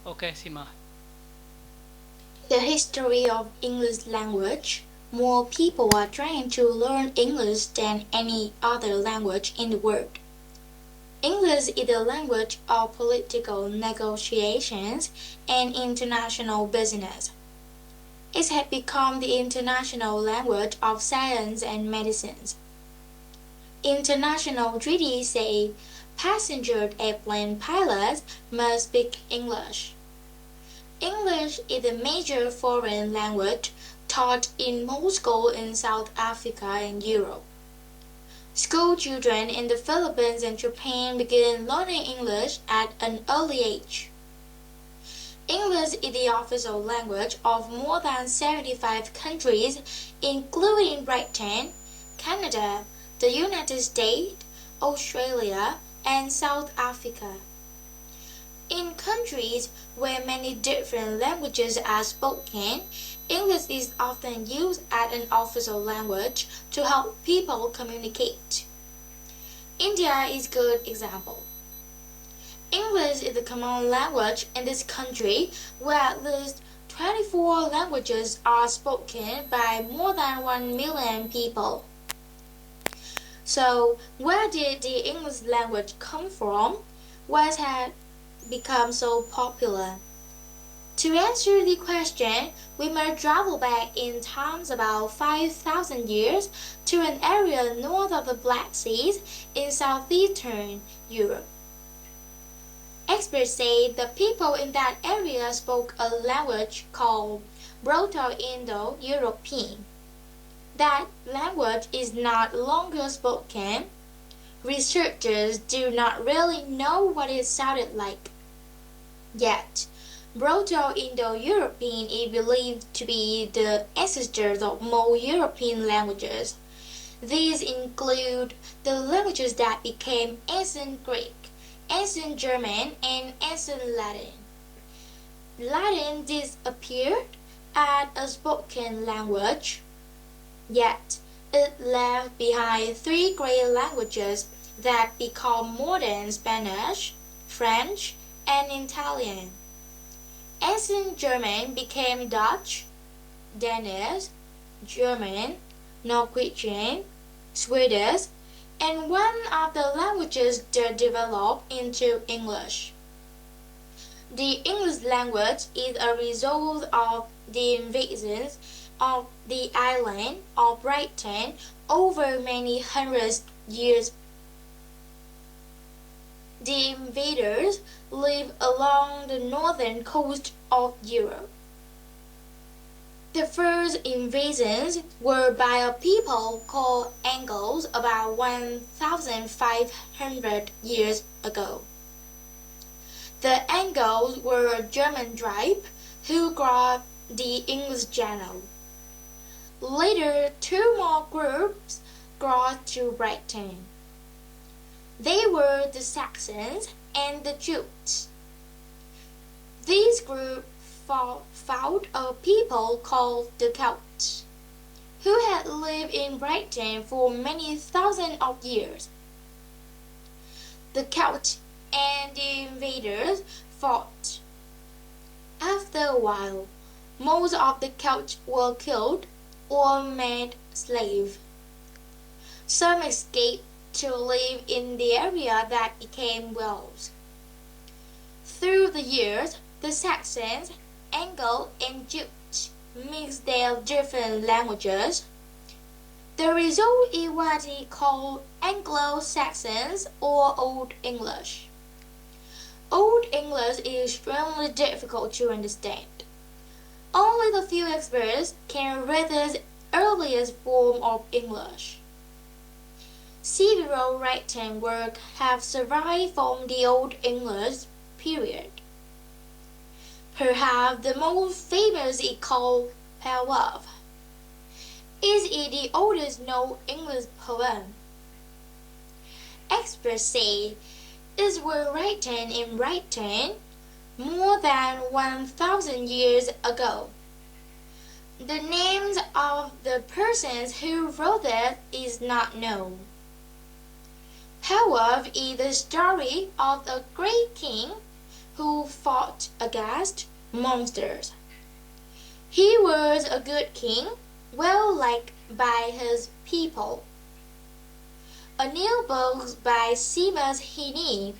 Ok, xin mời. The history of English language, more people are trying to learn English than any other language in the world. English is the language of political negotiations and international business. It has become the international language of science and medicine. International treaties say passenger airplane pilots must speak English. English is a major foreign language taught in most schools in South Africa and Europe. School children in the Philippines and Japan begin learning English at an early age. English is the official language of more than 75 countries, including Britain, Canada, the United States, Australia, and South Africa. In countries where many different languages are spoken, English is often used as an official language to help people communicate. India is a good example. English is the common language in this country, where at least 24 languages are spoken by more than 1 million people. So, where did the English language come from? Why has it become so popular? To answer the question, we must travel back in time about 5,000 years to an area north of the Black Sea in southeastern Europe. Experts say the people in that area spoke a language called Proto-Indo-European. That language is not longer spoken. Researchers do not really know what it sounded like. Yet, Proto-Indo-European is believed to be the ancestors of most European languages. These include the languages that became Ancient Greek, Ancient German, and Ancient Latin. Latin disappeared as a spoken language, yet it left behind three great languages that become modern Spanish, French, and Italian. Ancient German became Dutch, Danish, German, Norwegian, Swedish, and one of the languages that developed into English. The English language is a result of the invasions of the island of Britain over many hundred years. The invaders lived along the northern coast of Europe. The first invasions were by a people called Angles about 1,500 years ago. The Angles were a German tribe who crossed the English Channel. Later, two more groups crossed to Britain. They were the Saxons and the Jutes. These groups fought a people called the Celts, who had lived in Britain for many thousands of years. The Celts and the invaders fought. After a while, most of the Celts were killed or made slaves. Some escaped to live in the area that became Wales. Through the years, the Saxons, Angles, and Jutes mixed their different languages. The result is what is called Anglo-Saxons or Old English. Old English is extremely difficult to understand. Only the few experts can read this earliest form of English. Several written works have survived from the Old English period. Perhaps the most famous is called Poem. It is the oldest known English poem. Experts say it was written in Britain more than 1,000 years ago. The names of the persons who wrote it is not known. Poem is the story of a great king who fought against monsters. He was a good king, well liked by his people. A new book by Seamus Heaney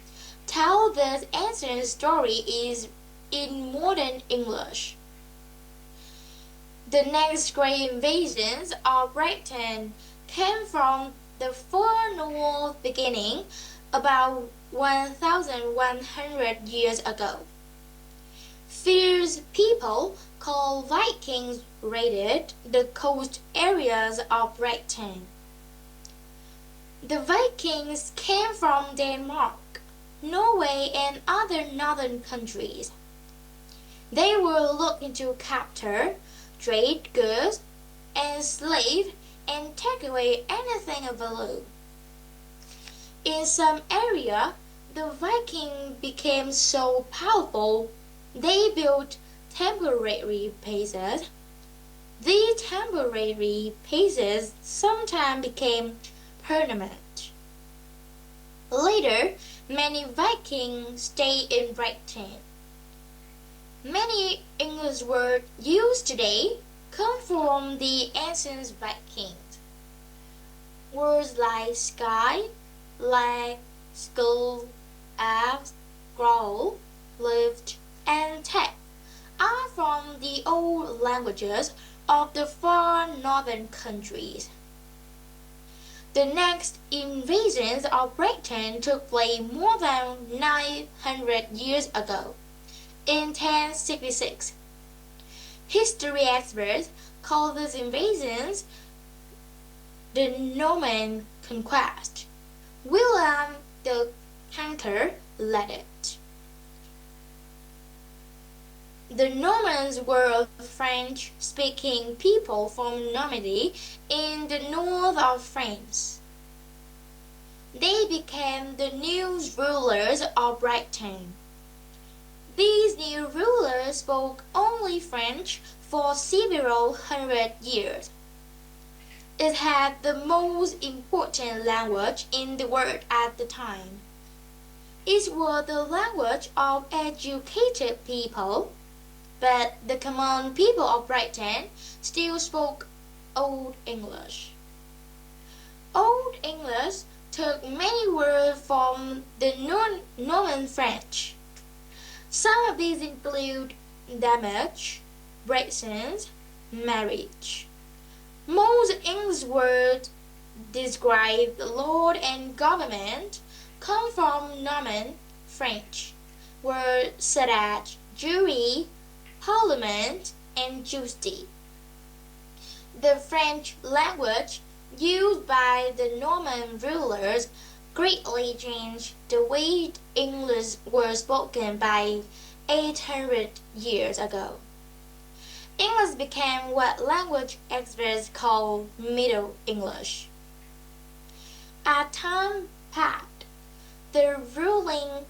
tells this ancient story is in modern English. The next great invasions of Britain came from the far north beginning about 1,100 years ago. Fierce people called Vikings raided the coast areas of Britain. The Vikings came from Denmark, Norway, and other northern countries. They were looking to capture, trade goods, enslave, and take away anything of value. In some area, the Vikings became so powerful they built temporary bases. These temporary bases sometimes became permanent. Later, many Vikings stayed in Britain. Many English words used today come from the ancient Vikings. Words like sky, leg, skull, axe, growl, lift, and take are from the old languages of the far northern countries. The next invasions of Britain took place more than 900 years ago, in 1066. History experts call these invasions the Norman Conquest. William the Conqueror led it. The Normans were a French-speaking people from Normandy in the north of France. They became the new rulers of Britain. These new rulers spoke only French for several hundred years. It had the most important language in the world at the time. It was the language of educated people, but the common people of Britain still spoke Old English. Old English took many words from the Norman French. Some of these include damage, braces, marriage. Most English words describe the lord and government come from Norman French, words such as jury, parliament, and justice. The French language used by the Norman rulers greatly changed the way English was spoken by 800 years ago. English became what language experts call Middle English. As time passed, the ruling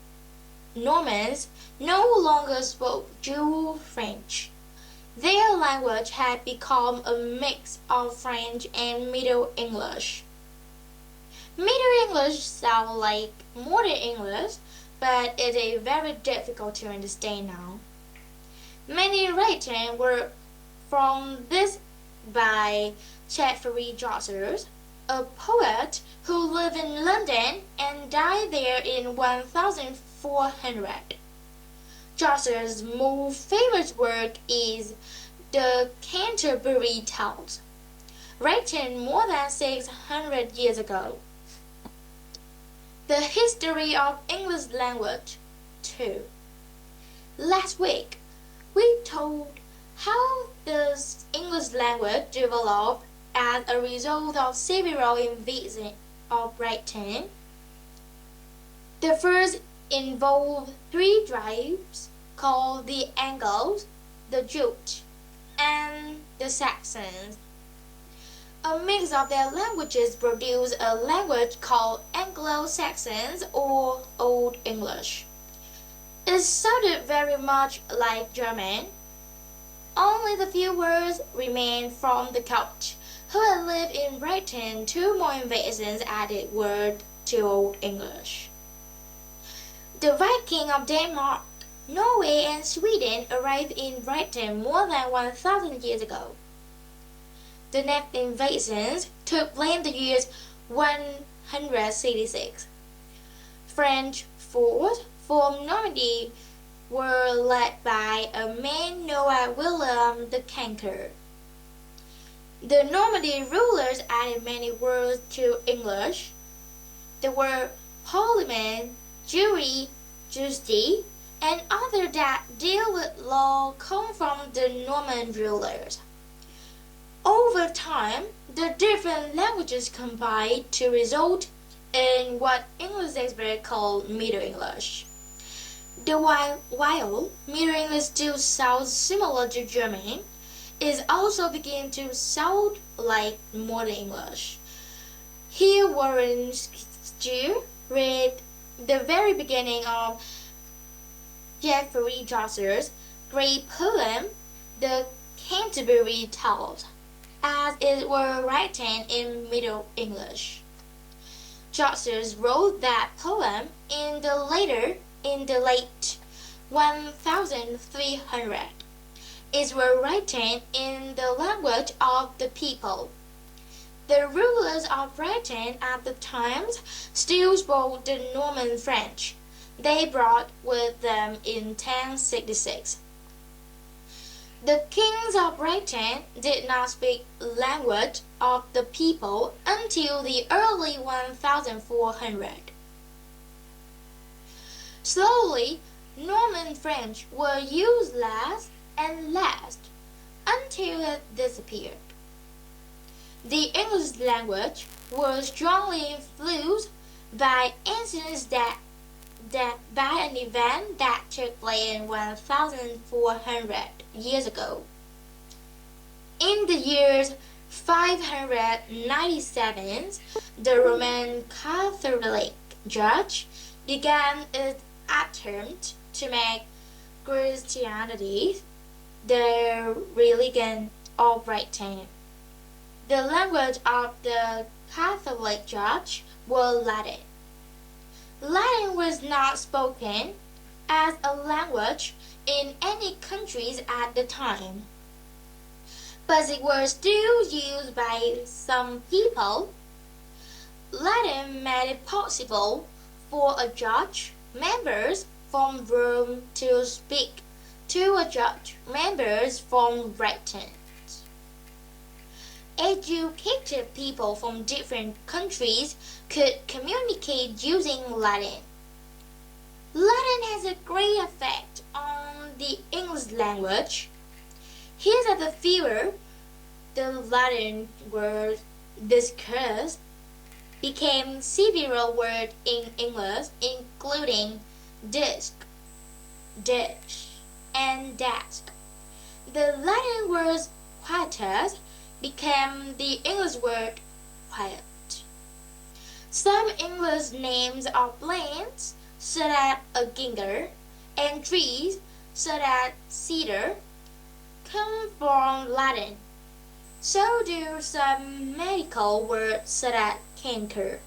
Normans no longer spoke Jew French. Their language had become a mix of French and Middle English. Middle English sounds like modern English, but it is very difficult to understand now. Many writings were from this by Geoffrey Chaucer, a poet who lived in London and died there in 1400. Chaucer's most famous work is the Canterbury Tales, written more than 600 years ago. The history of English language, too. Last week, we told how the English language developed as a result of several invasions of Britain. The first involved three tribes called the Angles, the Jutes, and the Saxons. A mix of their languages produced a language called Anglo-Saxons or Old English. It sounded very much like German. Only the few words remained from the Celts, who had lived in Britain. Two more invasions added words to Old English. The Viking of Denmark Norway and Sweden arrived in Britain more than 1,000 years ago. The next invasions took place in the year 166. French forces from Normandy were led by a man known as William the Conqueror. The Normandy rulers added many words to English. The word parliament, jury, justice, and others that deal with law come from the Norman rulers. Over time, the different languages combined to result in what English experts call Middle English. While Middle English still sounds similar to German, it also beginning to sound like Modern English. Here Warren Steele read the very beginning of Geoffrey Chaucer's great poem, The Canterbury Tales, as it were written in Middle English. Chaucer wrote that poem in the late 1300. It was written in the language of the people. The rulers of Britain at the time still spoke the Norman French they brought with them in 1066. The kings of Britain did not speak the language of the people until the early 1400. Slowly, Norman French were used less and less until it disappeared. The English language was strongly influenced by incidents that by an event that took place in 1400 years ago. In the years 597, the Roman Catholic Church began its attempt to make Christianity the religion of Britain. The language of the Catholic Church was Latin. Latin was not spoken as a language in any countries at the time, but it was still used by some people. Latin made it possible for a church members from Rome to speak to a church members from Britain. Educated people from different countries could communicate using Latin. Latin has a great effect on the English language. Here are the fewer the Latin words discussed became several words in English, including disc, dish, and desk. The Latin word quietus became the English word quiet. Some English names of plants, such as a ginger, and trees, such as cedar, come from Latin. So do some medical words such as cancer.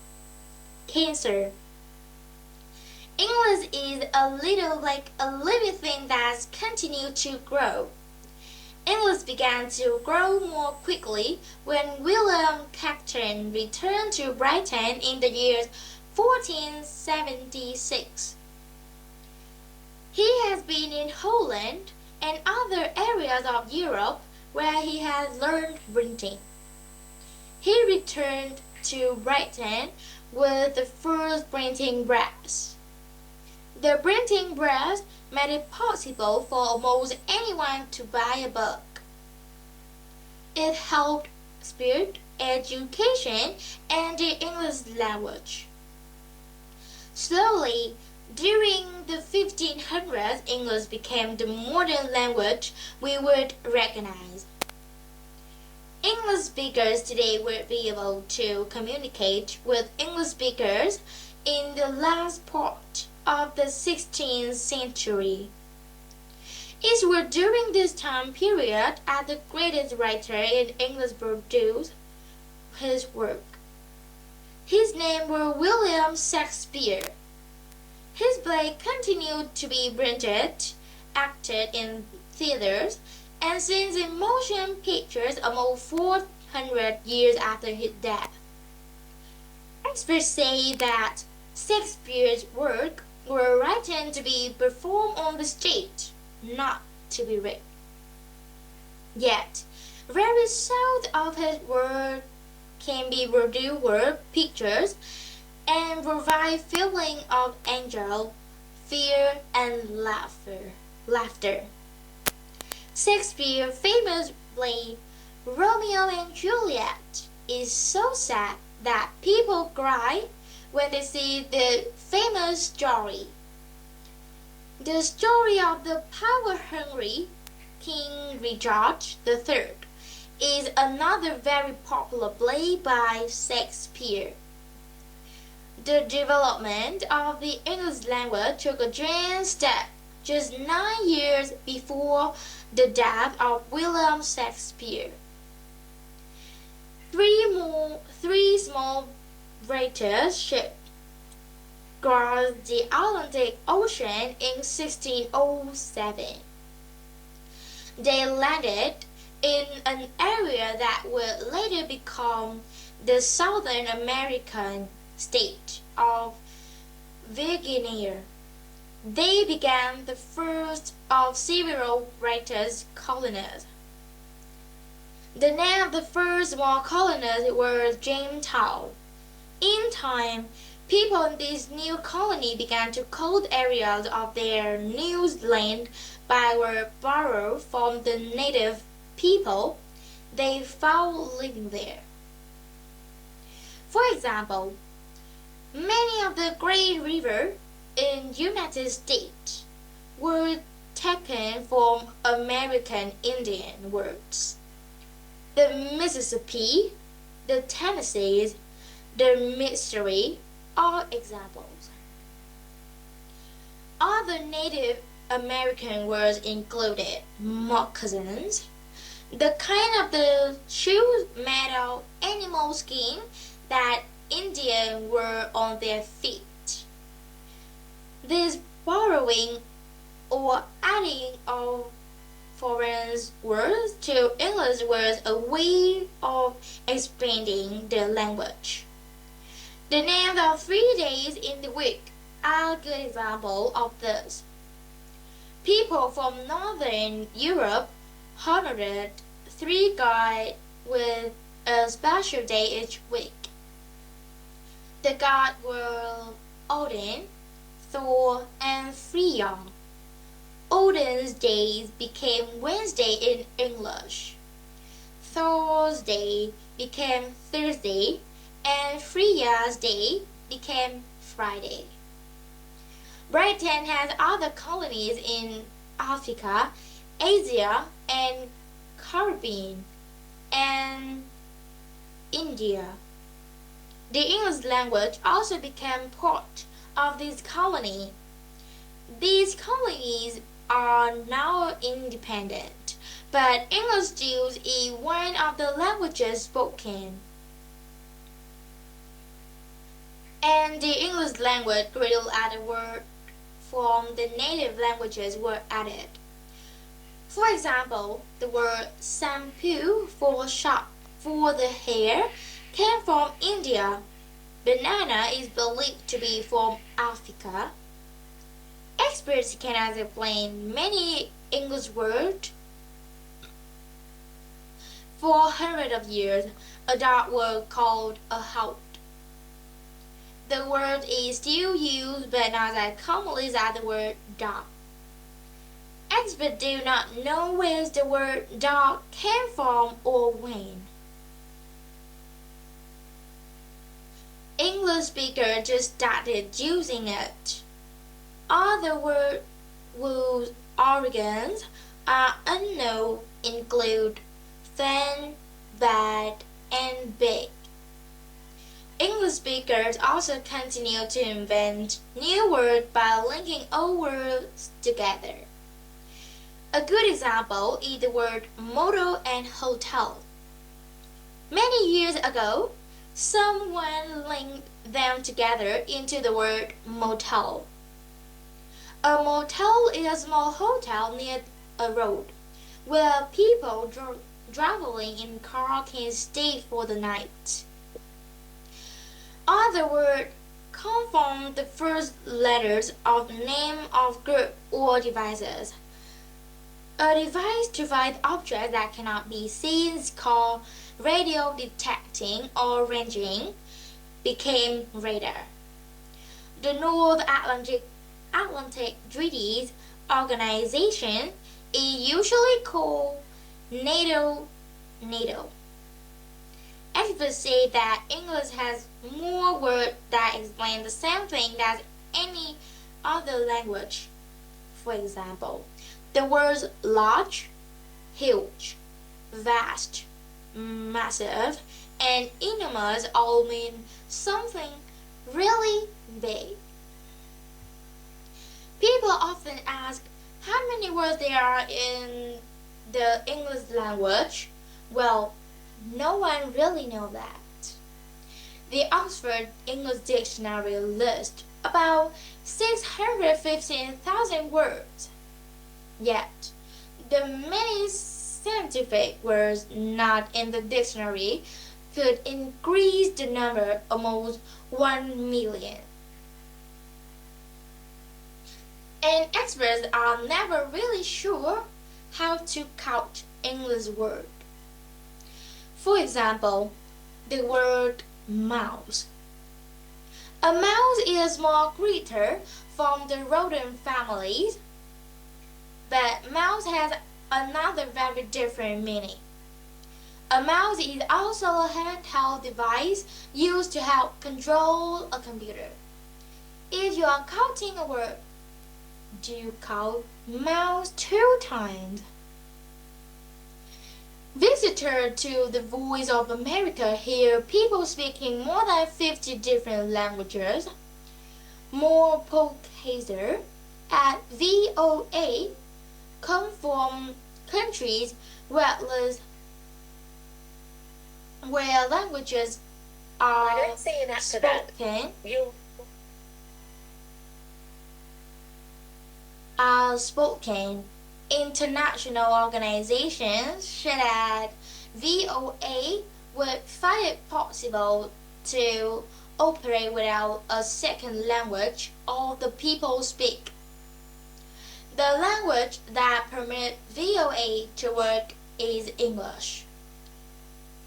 English is a little like a living thing that's continued to grow. English began to grow more quickly when William Captain returned to Britain in the year 1476. He has been in Holland and other areas of Europe where he has learned printing. He returned to Britain with the first printing press. The printing press made it possible for almost anyone to buy a book. It helped spread education and the English language. Slowly, during the 1500s, English became the modern language we would recognize. English speakers today will be able to communicate with English speakers in the last part of the 16th century. It was during this time period that the greatest writer in English produced his work. His name was William Shakespeare. His play continued to be printed, acted in theaters, and seen in motion pictures almost 400 years after his death. Experts say that Shakespeare's work were written to be performed on the stage, not to be read. Yet, very seldom of his work can be reduced word pictures and provide feeling of anger, fear, and laughter. Shakespeare's famous play Romeo and Juliet is so sad that people cry when they see the famous story. The story of the power-hungry King Richard III is another very popular play by Shakespeare. The development of the English language took a giant step just 9 years before the death of William Shakespeare. Three small British ships crossed the Atlantic Ocean in 1607. They landed in an area that would later become the Southern American state of Virginia. They began the first of several British colonies. The name of the first small colonies was Jamestown. In time, people in this new colony began to call areas of their new land by were borrowed from the native people they found living there. For example, many of the great rivers in the United States were taken from American Indian words. The Mississippi, the Tennessee, the Missouri are examples. Other Native American words included moccasins, the kind of the shoes made of animal skin that Indians wore on their feet. This borrowing or adding of foreign words to English was a way of expanding the language. The names of 3 days in the week are a good example of this. People from Northern Europe honored 3 gods with a special day each week. The gods were Odin, Thor, and Freya. Odin's days became Wednesday in English. Thor's day became Thursday, and Freya's day became Friday. Britain has other colonies in Africa, Asia, and Caribbean, and India. The English language also became part of this colony. These colonies are now independent, but English still is one of the languages spoken. And the English language grew as the word from the native languages were added. For example, the word shampoo for the hair came from India. Banana is believed to be from Africa. Experts cannot explain many English words. For hundreds of years, a dog was called a hound. The word is still used but not as commonly as the word dog. Experts do not know where the word dog came from or when. English speakers just started using it. Other words whose origins are unknown include thin, bad, and big. English speakers also continue to invent new words by linking old words together. A good example is the word motel and hotel. Many years ago, someone linked them together into the word motel. A motel is a small hotel near a road where people traveling in car can stay for the night. Other words come from the first letters of the name of group or devices. A device to find objects that cannot be seen is called radio detecting or ranging, became radar. The North Atlantic Treaty Organization is usually called NATO. Experts say that English has more words that explain the same thing as any other language. For example, the words large, huge, vast, massive, and enormous all mean something really big. People often ask how many words there are in the English language. Well, no one really knows that. The Oxford English Dictionary lists about 615,000 words. Yet, the many scientific words not in the dictionary could increase the number almost 1 million. And experts are never really sure how to count English words. For example, the word mouse. A mouse is a small creature from the rodent families, but mouse has another very different meaning. A mouse is also a handheld device used to help control a computer. If you are counting a word, do you count mouse 2 times? Visitors to the Voice of America hear people speaking more than 50 different languages. More podcasters at VOA come from countries where languages are spoken. International organizations such as VOA would find it possible to operate without a second language all the people speak. The language that permits VOA to work is English.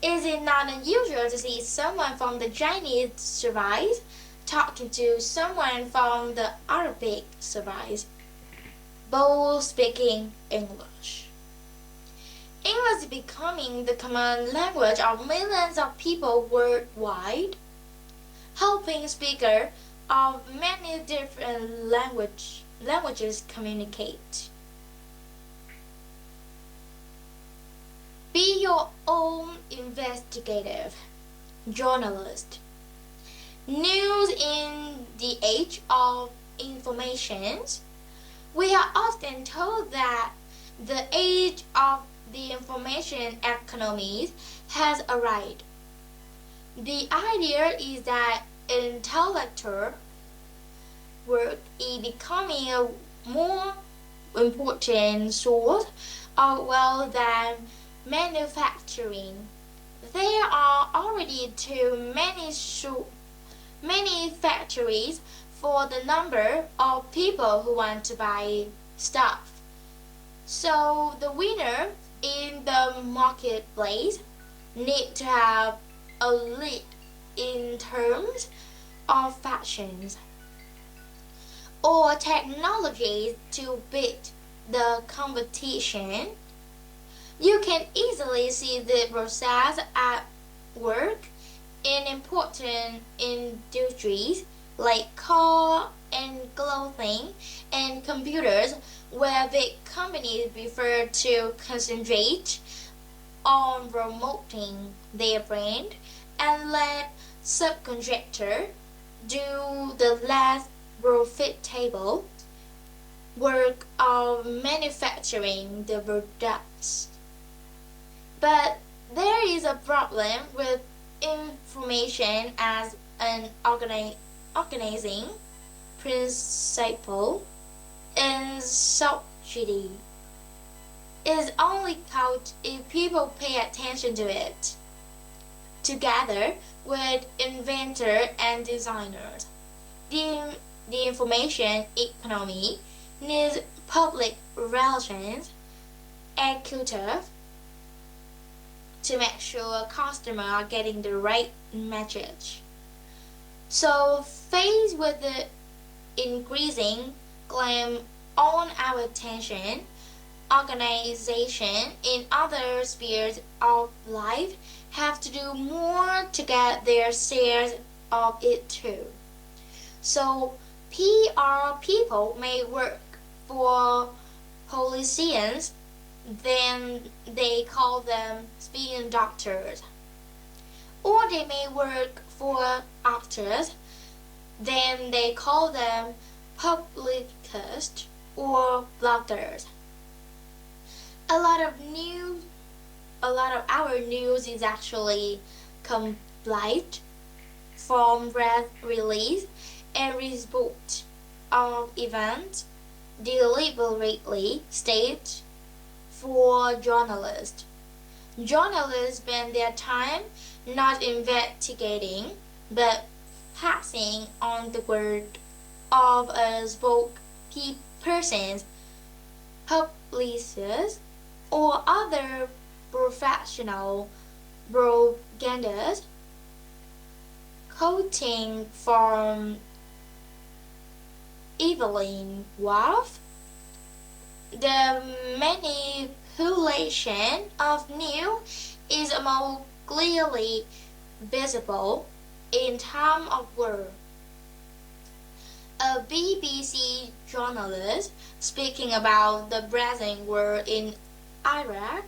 Is it not unusual to see someone from the Chinese service talking to someone from the Arabic service, both speaking English? English is becoming the common language of millions of people worldwide, helping speakers of many different languages communicate. Be your own investigative journalist. News in the age of information. We are often told that the age of the information economy has arrived. The idea is that intellectual work is becoming a more important source of wealth than manufacturing. There are already too many factories for the number of people who want to buy stuff. So the winner in the marketplace need to have a lead in terms of fashions or technology to beat the competition. You can easily see the process at work in important industries like car and clothing and computers, where big companies prefer to concentrate on promoting their brand and let subcontractors do the less profitable work of manufacturing the products. But there is a problem with information as an organizing principle. in society is only caught if people pay attention to it. Together with inventors and designers, the information economy needs public relations executive to make sure customers are getting the right message. So, faced with the increasing claim on our attention, organizations in other spheres of life have to do more to get their shares of it too. So, PR people may work for politicians, then they call them spin doctors. Or they may work for actors, then they call them publicists or bloggers. A lot of news, a lot of our news is actually complete from press release and report of events deliberately staged for journalists. Journalists spend their time not investigating but passing on the word of a spokesperson, publicists, or other professional propagandists. Quoting from Evelyn Waugh, the manipulation of news is more clearly visible in time of war. A BBC journalist speaking about the present war in Iraq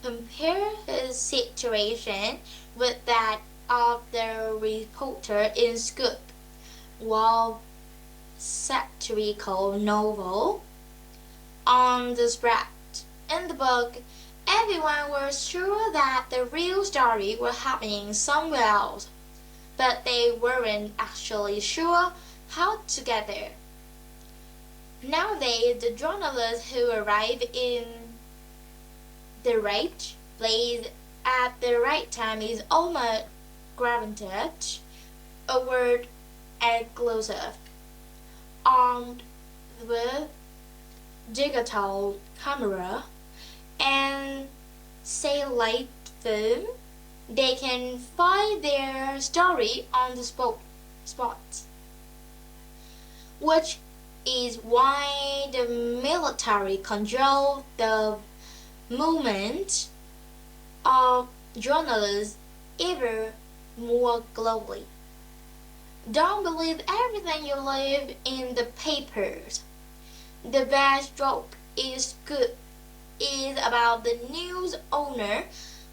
compared his situation with that of the reporter in Scoop, while satirical novel on the spread. In the book, everyone was sure that the real story was happening somewhere else, but they weren't actually sure how to get there. Nowadays, the journalists who arrive in the right place at the right time is almost guaranteed, a word exclusive, armed with digital camera and satellite film. They can find their story on the spot, which is why the military control the movement of journalists ever more globally. Don't believe everything you read in the papers. The best joke is about the news owner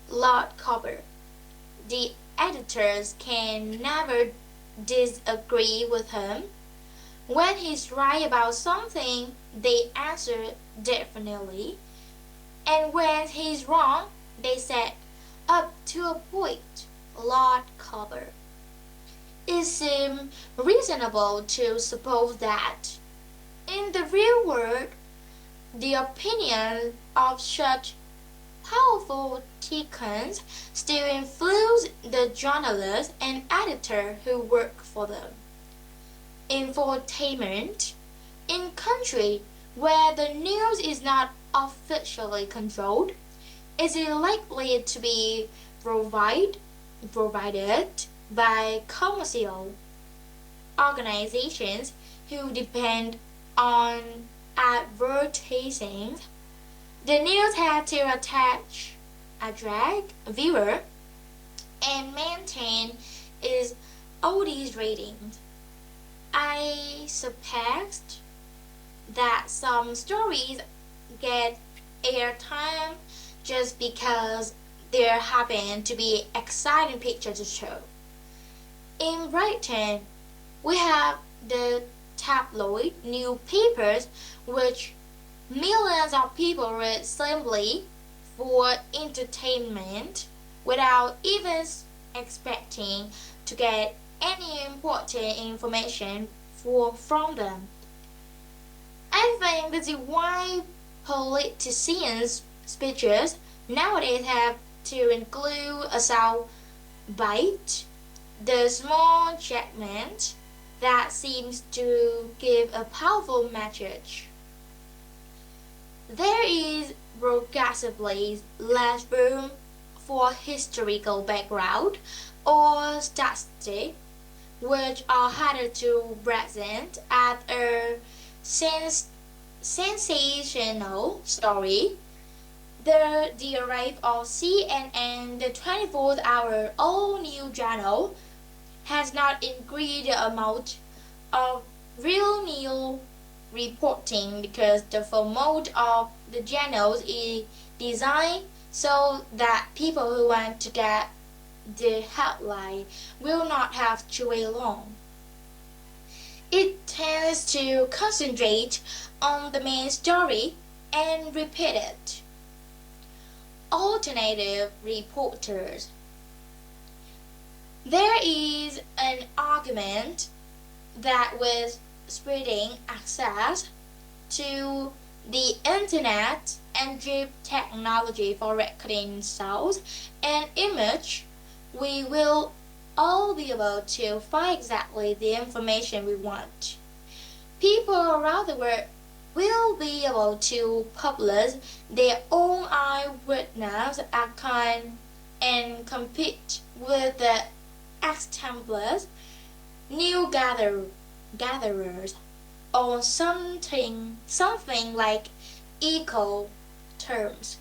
lot cover. The editors can never disagree with him. When he's right about something, they answer definitely. And when he's wrong, they say, up to a point, lot cover. It seems reasonable to suppose that, in the real world, the opinion of such powerful tycoons still influence the journalists and editors who work for them. Infotainment, in countries where the news is not officially controlled, is likely to be provided by commercial organizations who depend on advertising. The news had to attract viewer and maintain its audience ratings. I suspect that some stories get airtime just because there happen to be exciting pictures to show. In Britain, we have the tabloid newspapers which millions of people read simply for entertainment without even expecting to get any important information from them. I think this is why politicians' speeches nowadays have to include a sound bite, the small segment that seems to give a powerful message. There is progressively less room for historical background or statistics, which are harder to present as a sensational story. The arrival of CNN, the 24-hour all-new channel, has not increased the amount of real news reporting because the format of the channels is designed so that people who want to get the headline will not have to wait long. It tends to concentrate on the main story and repeat it. Alternative reporters. There is an argument that with spreading access to the internet and cheap technology for recording sounds and image, we will all be able to find exactly the information we want. People around the world will be able to publish their own eyewitness account and compete with the extemporaneous new gatherers on something like equal terms.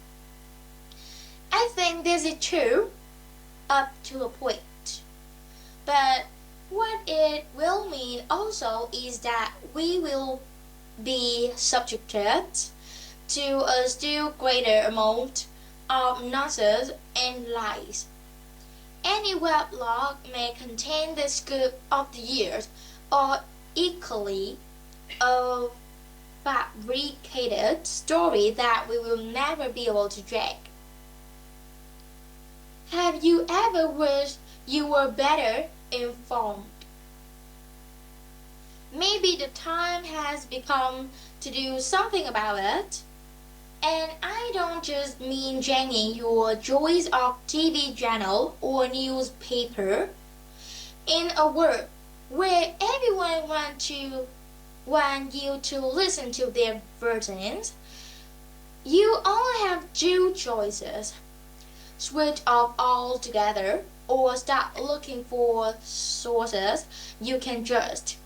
I think this is true up to a point. But what it will mean also is that we will be subjected to a still greater amount of nonsense and lies. Any weblog may contain the scoop of the years or equally a fabricated story that we will never be able to track. Have you ever wished you were better informed? Maybe the time has become to do something about it. And I don't just mean changing your choice of TV channel or newspaper. In a world where everyone want you to listen to their versions, you only have two choices: switch off altogether or start looking for sources you can trust.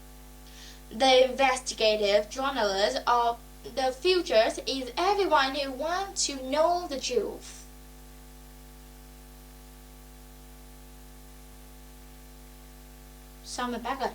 The investigative journalist of the future is everyone who wants to know the truth. Xong rồi bác ơi.